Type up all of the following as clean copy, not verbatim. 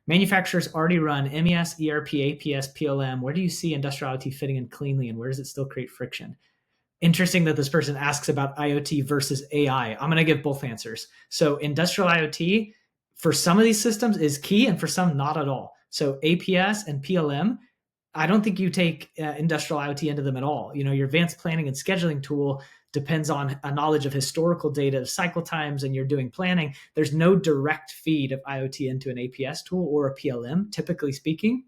Manufacturers already run MES, ERP, APS, PLM. Where do you see industrial IoT fitting in cleanly, and where does it still create friction? Interesting that this person asks about IoT versus AI. I'm going to give both answers. So industrial IoT for some of these systems is key, and for some not at all. So APS and PLM, I don't think you take industrial IoT into them at all. Your advanced planning and scheduling tool depends on a knowledge of historical data, of cycle times, and you're doing planning. There's no direct feed of IoT into an APS tool or a PLM, typically speaking.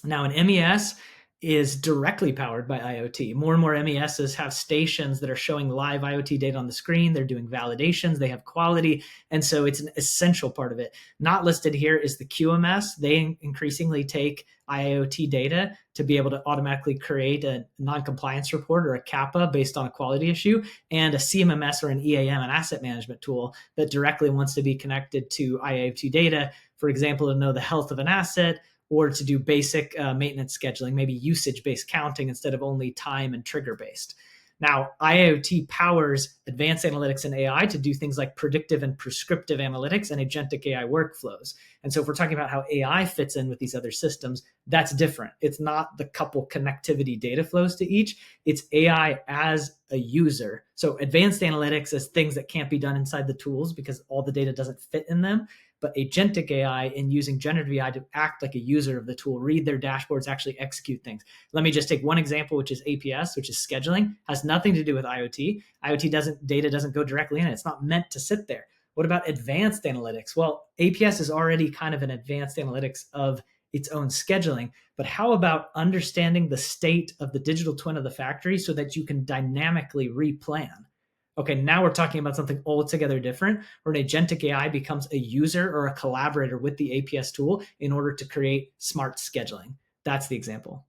Now, an MES is directly powered by IoT. More and more MESs have stations that are showing live IoT data on the screen. They're doing validations, they have quality, and so it's an essential part of it. Not listed here is the QMS. They increasingly take IoT data to be able to automatically create a non-compliance report or a CAPA based on a quality issue, and a CMMS or an EAM, an asset management tool that directly wants to be connected to IoT data, for example, to know the health of an asset, or to do basic maintenance scheduling, maybe usage-based counting instead of only time and trigger-based. Now, IoT powers advanced analytics and AI to do things like predictive and prescriptive analytics and agentic AI workflows. And so if we're talking about how AI fits in with these other systems, that's different. It's not the couple connectivity data flows to each. It's AI as a user. So advanced analytics is things that can't be done inside the tools because all the data doesn't fit in them. But agentic AI in using generative AI to act like a user of the tool, read their dashboards, actually execute things. Let me just take one example, which is APS, which is scheduling, has nothing to do with IoT. Data doesn't go directly in it. It's not meant to sit there. What about advanced analytics? Well, APS is already kind of an advanced analytics of its own scheduling, but how about understanding the state of the digital twin of the factory so that you can dynamically replan? Okay, now we're talking about something altogether different, where an agentic AI becomes a user or a collaborator with the APS tool in order to create smart scheduling. That's the example.